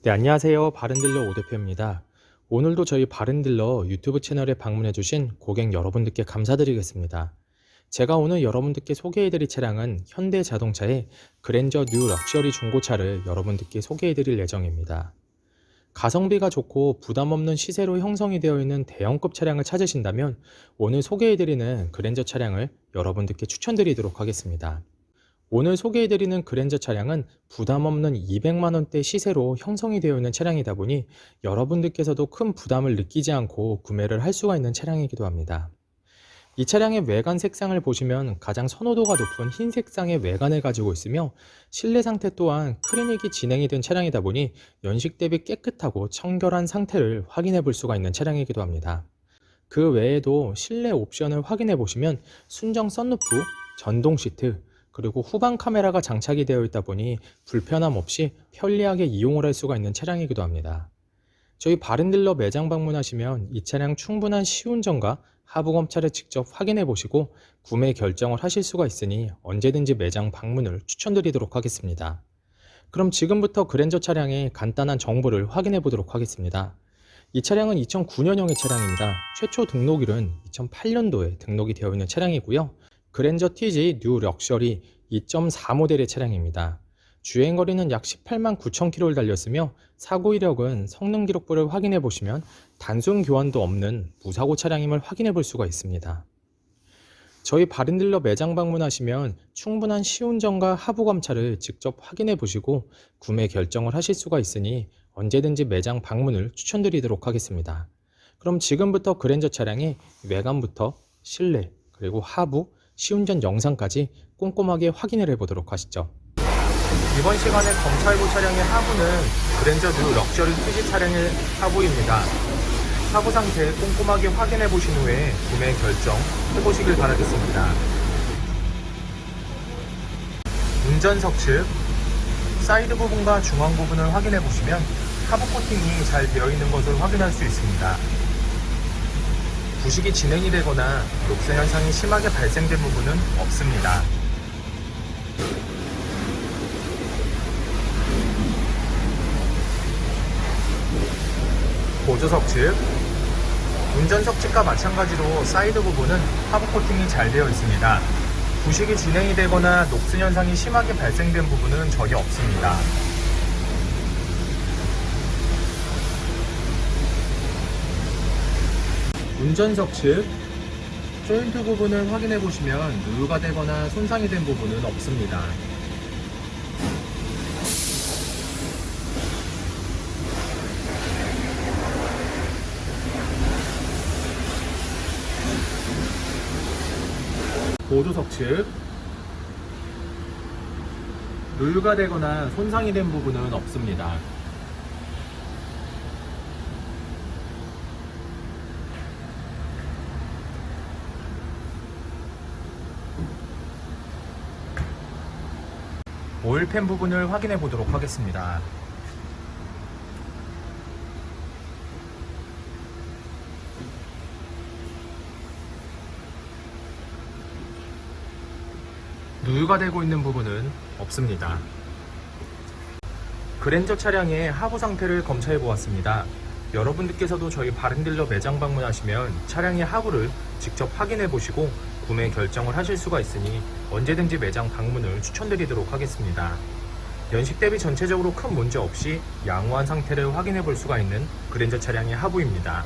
네, 안녕하세요. 바른딜러 오 대표입니다. 오늘도 저희 바른딜러 유튜브 채널에 방문해주신 고객 여러분들께 감사드리겠습니다. 제가 오늘 여러분들께 소개해드릴 차량은 현대자동차의 그랜저 뉴 럭셔리 중고차를 여러분들께 소개해드릴 예정입니다. 가성비가 좋고 부담 없는 시세로 형성이 되어 있는 대형급 차량을 찾으신다면 오늘 소개해드리는 그랜저 차량을 여러분들께 추천드리도록 하겠습니다. 오늘 소개해드리는 그랜저 차량은 부담 없는 200만원대 시세로 형성이 되어 있는 차량이다 보니 여러분들께서도 큰 부담을 느끼지 않고 구매를 할 수가 있는 차량이기도 합니다. 이 차량의 외관 색상을 보시면 가장 선호도가 높은 흰 색상의 외관을 가지고 있으며 실내 상태 또한 클리닉이 진행이 된 차량이다 보니 연식 대비 깨끗하고 청결한 상태를 확인해 볼 수가 있는 차량이기도 합니다. 그 외에도 실내 옵션을 확인해 보시면 순정 썬루프, 전동 시트, 그리고 후방 카메라가 장착이 되어 있다 보니 불편함 없이 편리하게 이용을 할 수가 있는 차량이기도 합니다. 저희 바른딜러 매장 방문하시면 이 차량 충분한 시운전과 하부 검차를 직접 확인해 보시고 구매 결정을 하실 수가 있으니 언제든지 매장 방문을 추천드리도록 하겠습니다. 그럼 지금부터 그랜저 차량의 간단한 정보를 확인해 보도록 하겠습니다. 이 차량은 2009년형의 차량입니다. 최초 등록일은 2008년도에 등록이 되어 있는 차량이고요. 그랜저 TG 뉴 럭셔리 2.4 모델의 차량입니다. 주행거리는 약 18만 9천 킬로를 달렸으며 사고 이력은 성능 기록부를 확인해 보시면 단순 교환도 없는 무사고 차량임을 확인해 볼 수가 있습니다. 저희 바른딜러 매장 방문하시면 충분한 시운전과 하부 검차를 직접 확인해 보시고 구매 결정을 하실 수가 있으니 언제든지 매장 방문을 추천드리도록 하겠습니다. 그럼 지금부터 그랜저 차량의 외관부터 실내 그리고 하부 시운전 영상까지 꼼꼼하게 확인을 해보도록 하시죠. 이번 시간에 검찰부 차량의 하부는 그랜저 뉴 럭셔리 TG 차량의 하부입니다. 하부 상태 꼼꼼하게 확인해 보신 후에 구매 결정 해보시길 바라겠습니다. 운전석 측 사이드 부분과 중앙 부분을 확인해 보시면 하부 코팅이 잘 되어 있는 것을 확인할 수 있습니다. 부식이 진행이 되거나 녹색 현상이 심하게 발생된 부분은 없습니다. 보조석 측 운전석 측과 마찬가지로 사이드 부분은 하부 코팅이 잘 되어 있습니다. 부식이 진행이 되거나 녹슨 현상이 심하게 발생된 부분은 전혀 없습니다. 운전석 측 조인트 부분을 확인해 보시면 누유가 되거나 손상이 된 부분은 없습니다. 보조석 측 누유가 되거나 손상이 된 부분은 없습니다. 오일팬 부분을 확인해 보도록 하겠습니다. 누유가 되고 있는 부분은 없습니다. 그랜저 차량의 하부 상태를 검사해 보았습니다. 여러분들께서도 저희 바른딜러 매장 방문하시면 차량의 하부를 직접 확인해 보시고 구매 결정을 하실 수가 있으니 언제든지 매장 방문을 추천드리도록 하겠습니다. 연식 대비 전체적으로 큰 문제 없이 양호한 상태를 확인해 볼 수가 있는 그랜저 차량의 하부입니다.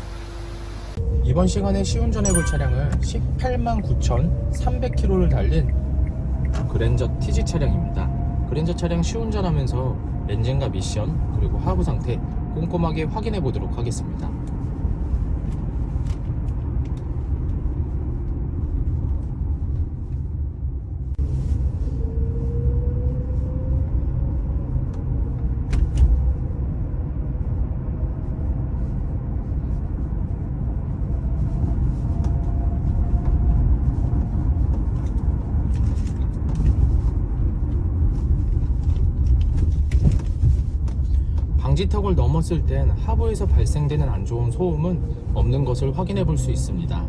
이번 시간에 시운전해 볼 차량은 18만 9,300km를 달린 그랜저 TG 차량입니다. 그랜저 차량 시운전하면서 엔진과 미션 그리고 하부 상태 꼼꼼하게 확인해 보도록 하겠습니다. 방지턱을 넘었을 땐 하부에서 발생되는 안 좋은 소음은 없는 것을 확인해 볼 수 있습니다.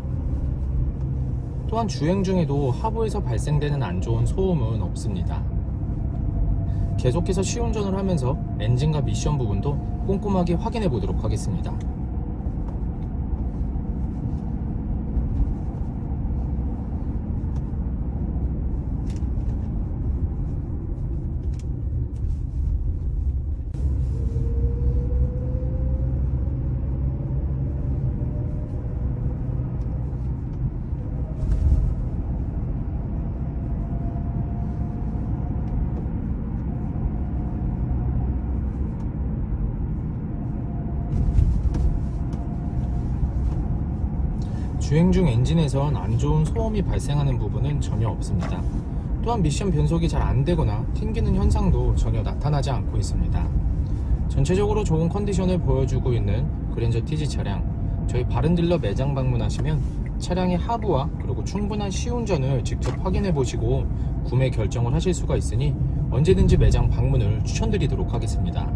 또한 주행 중에도 하부에서 발생되는 안 좋은 소음은 없습니다. 계속해서 시운전을 하면서 엔진과 미션 부분도 꼼꼼하게 확인해 보도록 하겠습니다. 주행 중 엔진에선 안 좋은 소음이 발생하는 부분은 전혀 없습니다. 또한 미션 변속이 잘 안되거나 튕기는 현상도 전혀 나타나지 않고 있습니다. 전체적으로 좋은 컨디션을 보여주고 있는 그랜저 TG 차량, 저희 바른딜러 매장 방문하시면 차량의 하부와 그리고 충분한 시운전을 직접 확인해 보시고 구매 결정을 하실 수가 있으니 언제든지 매장 방문을 추천드리도록 하겠습니다.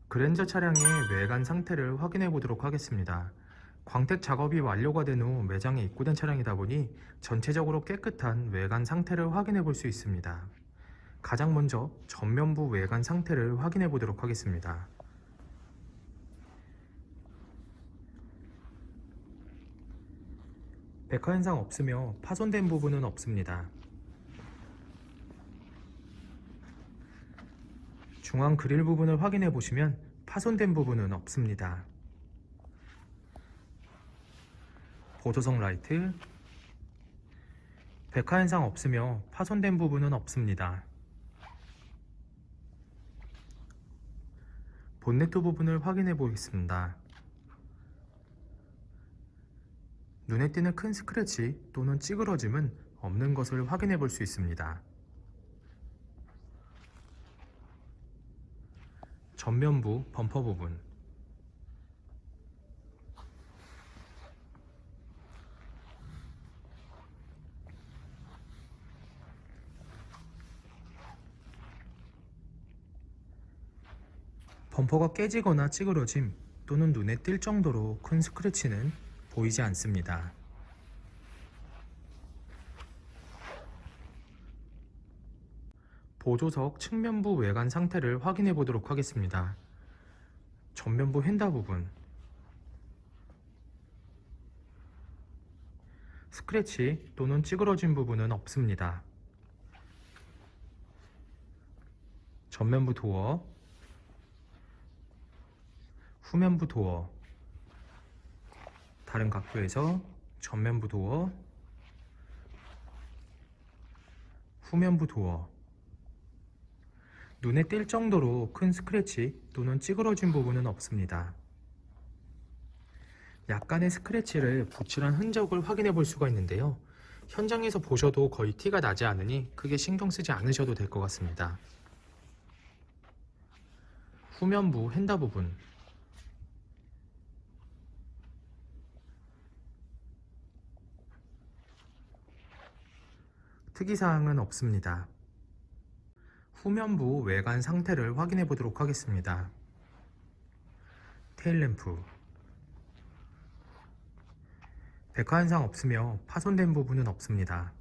그랜저 차량의 외관 상태를 확인해 보도록 하겠습니다. 광택 작업이 완료가 된 후 매장에 입고된 차량이다 보니 전체적으로 깨끗한 외관 상태를 확인해 볼 수 있습니다. 가장 먼저 전면부 외관 상태를 확인해 보도록 하겠습니다. 백화 현상 없으며 파손된 부분은 없습니다. 중앙 그릴 부분을 확인해 보시면 파손된 부분은 없습니다. 보조석 라이트, 백화 현상 없으며 파손된 부분은 없습니다. 본네트 부분을 확인해 보겠습니다. 눈에 띄는 큰 스크래치 또는 찌그러짐은 없는 것을 확인해 볼 수 있습니다. 전면부 범퍼 부분, 범퍼가 깨지거나 찌그러짐 또는 눈에 띌 정도로 큰 스크래치는 보이지 않습니다. 보조석 측면부 외관 상태를 확인해 보도록 하겠습니다. 전면부 휀다 부분, 스크래치 또는 찌그러진 부분은 없습니다. 전면부 도어, 후면부 도어, 다른 각도에서 전면부 도어, 후면부 도어, 눈에 띌 정도로 큰 스크래치 또는 찌그러진 부분은 없습니다. 약간의 스크래치를 붙일한 흔적을 확인해 볼 수가 있는데요. 현장에서 보셔도 거의 티가 나지 않으니 크게 신경 쓰지 않으셔도 될 것 같습니다. 후면부 휀다 부분, 특이사항은 없습니다. 후면부 외관 상태를 확인해 보도록 하겠습니다. 테일램프, 백화 현상 없으며 파손된 부분은 없습니다.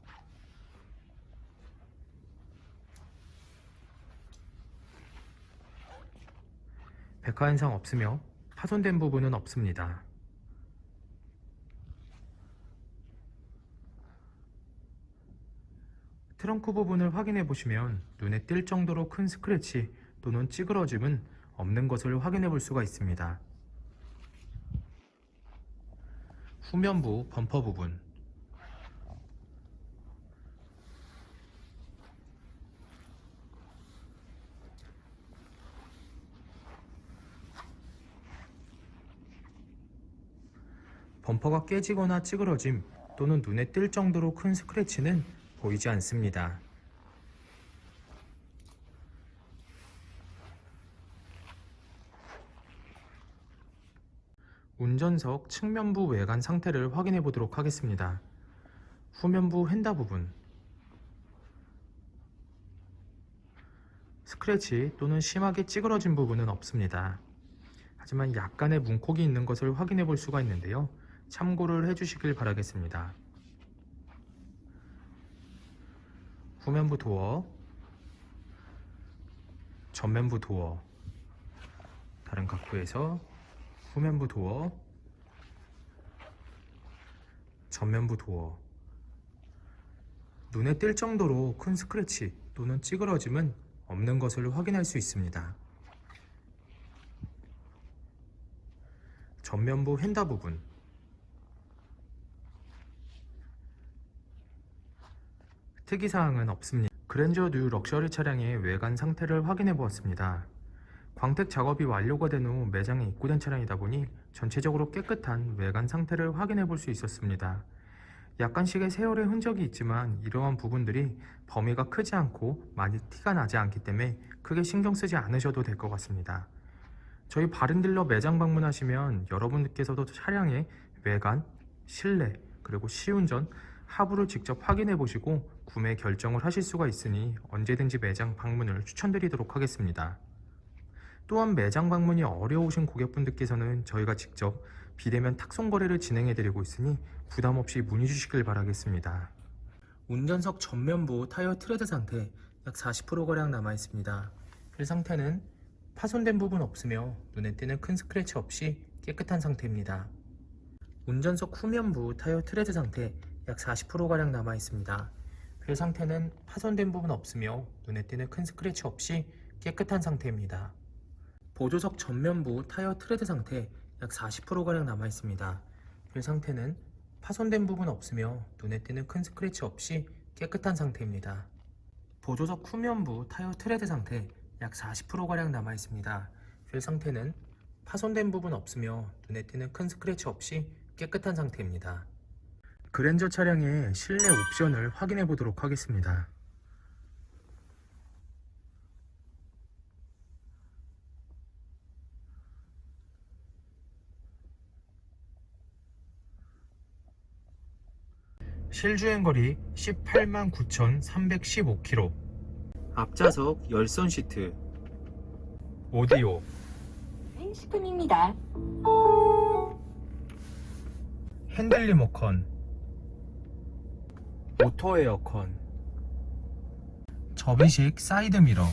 백화 현상 없으며 파손된 부분은 없습니다. 트렁크 부분을 확인해 보시면 눈에 띌 정도로 큰 스크래치 또는 찌그러짐은 없는 것을 확인해 볼 수가 있습니다. 후면부 범퍼 부분, 범퍼가 깨지거나 찌그러짐 또는 눈에 띌 정도로 큰 스크래치는 보이지 않습니다. 운전석 측면부 외관 상태를 확인해 보도록 하겠습니다. 후면부 휀다 부분, 스크래치 또는 심하게 찌그러진 부분은 없습니다. 하지만 약간의 문콕이 있는 것을 확인해 볼 수가 있는데요. 참고를 해주시길 바라겠습니다. 후면부 도어, 전면부 도어, 다른 각도에서 후면부 도어, 전면부 도어, 눈에 띌 정도로 큰 스크래치 또는 찌그러짐은 없는 것을 확인할 수 있습니다. 전면부 휀다 부분, 특이사항은 없습니다. 그랜저 뉴 럭셔리 차량의 외관 상태를 확인해 보았습니다. 광택 작업이 완료가 된 후 매장에 입고된 차량이다 보니 전체적으로 깨끗한 외관 상태를 확인해 볼 수 있었습니다. 약간씩의 세월의 흔적이 있지만 이러한 부분들이 범위가 크지 않고 많이 티가 나지 않기 때문에 크게 신경 쓰지 않으셔도 될 것 같습니다. 저희 바른딜러 매장 방문하시면 여러분들께서도 차량의 외관, 실내, 그리고 시운전, 하부를 직접 확인해 보시고 구매 결정을 하실 수가 있으니 언제든지 매장 방문을 추천드리도록 하겠습니다. 또한 매장 방문이 어려우신 고객분들께서는 저희가 직접 비대면 탁송 거래를 진행해 드리고 있으니 부담 없이 문의 주시길 바라겠습니다. 운전석 전면부 타이어 트레드 상태 약 40%가량 남아 있습니다. 휠 상태는 파손된 부분 없으며 눈에 띄는 큰 스크래치 없이 깨끗한 상태입니다. 운전석 후면부 타이어 트레드 상태 약 40%가량 남아 있습니다. 휠 상태는 파손된 부분 없으며 눈에 띄는 큰 스크래치 없이 깨끗한 상태입니다. 보조석 전면부 타이어 트레드 상태 약 40%가량 남아 있습니다. 휠 상태는 파손된 부분 없으며 눈에 띄는 큰 스크래치 없이 깨끗한 상태입니다. 보조석 후면부 타이어 트레드 상태 약 40%가량 남아 있습니다. 휠 상태는 파손된 부분 없으며 눈에 띄는 큰 스크래치 없이 깨끗한 상태입니다. 그랜저 차량의 실내 옵션을 확인해 보도록 하겠습니다. 실주행거리 189,315km, 앞좌석 열선 시트, 오디오, 식품입니다. 핸들 리모컨, 오토 에어컨, 접이식 사이드 미러,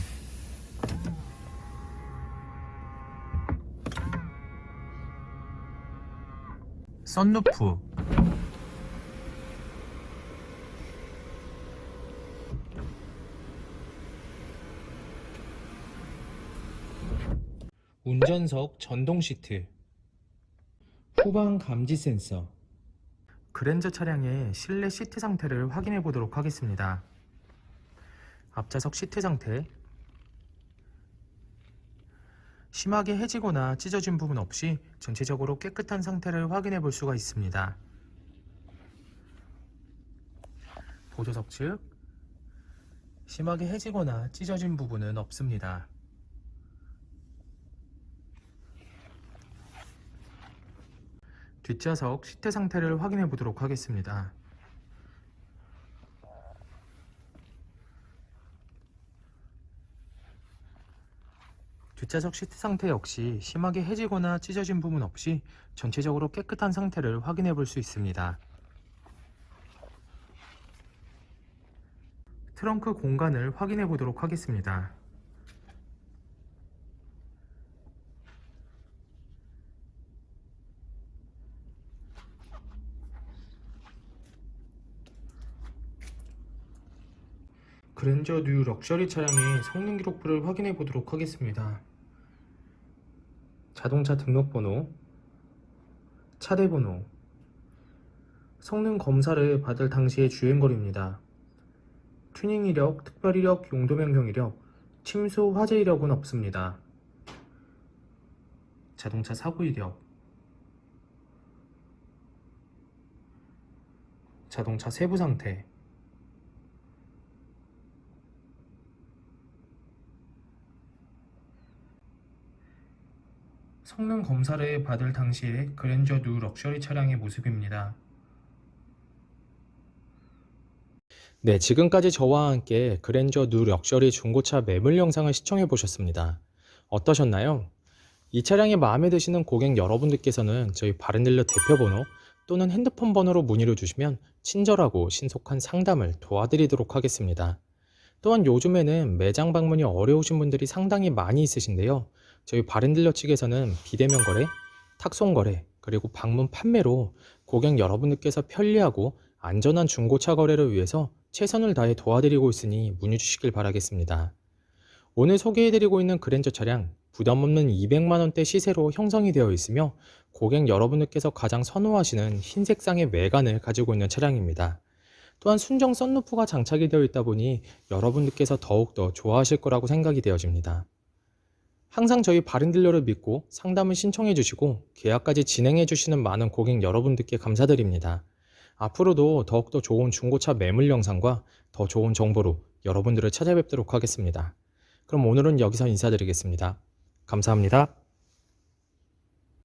썬루프, 운전석 전동 시트, 후방 감지 센서. 그랜저 차량의 실내 시트 상태를 확인해 보도록 하겠습니다. 앞좌석 시트 상태, 심하게 해지거나 찢어진 부분 없이 전체적으로 깨끗한 상태를 확인해 볼 수가 있습니다. 보조석 측, 심하게 해지거나 찢어진 부분은 없습니다. 뒷좌석 시트 상태를 확인해 보도록 하겠습니다. 뒷좌석 시트 상태 역시 심하게 해지거나 찢어진 부분 없이 전체적으로 깨끗한 상태를 확인해 볼 수 있습니다. 트렁크 공간을 확인해 보도록 하겠습니다. 그랜저 뉴 럭셔리 차량의 성능 기록부를 확인해 보도록 하겠습니다. 자동차 등록번호, 차대번호, 성능 검사를 받을 당시의 주행거리입니다. 튜닝 이력, 특별 이력, 용도 변경 이력, 침수 화재 이력은 없습니다. 자동차 사고 이력, 자동차 세부 상태, 성능 검사를 받을 당시의 그랜저 뉴 럭셔리 차량의 모습입니다. 네, 지금까지 저와 함께 그랜저 뉴 럭셔리 중고차 매물 영상을 시청해 보셨습니다. 어떠셨나요? 이 차량이 마음에 드시는 고객 여러분들께서는 저희 바른딜러 대표번호 또는 핸드폰 번호로 문의를 주시면 친절하고 신속한 상담을 도와드리도록 하겠습니다. 또한 요즘에는 매장 방문이 어려우신 분들이 상당히 많이 있으신데요. 저희 바른딜러 측에서는 비대면 거래, 탁송 거래, 그리고 방문 판매로 고객 여러분들께서 편리하고 안전한 중고차 거래를 위해서 최선을 다해 도와드리고 있으니 문의 주시길 바라겠습니다. 오늘 소개해드리고 있는 그랜저 차량 부담 없는 200만원대 시세로 형성이 되어 있으며 고객 여러분들께서 가장 선호하시는 흰색상의 외관을 가지고 있는 차량입니다. 또한 순정 썬루프가 장착이 되어 있다 보니 여러분들께서 더욱더 좋아하실 거라고 생각이 되어집니다. 항상 저희 바른딜러를 믿고 상담을 신청해 주시고 계약까지 진행해 주시는 많은 고객 여러분들께 감사드립니다. 앞으로도 더욱더 좋은 중고차 매물 영상과 더 좋은 정보로 여러분들을 찾아뵙도록 하겠습니다. 그럼 오늘은 여기서 인사드리겠습니다. 감사합니다.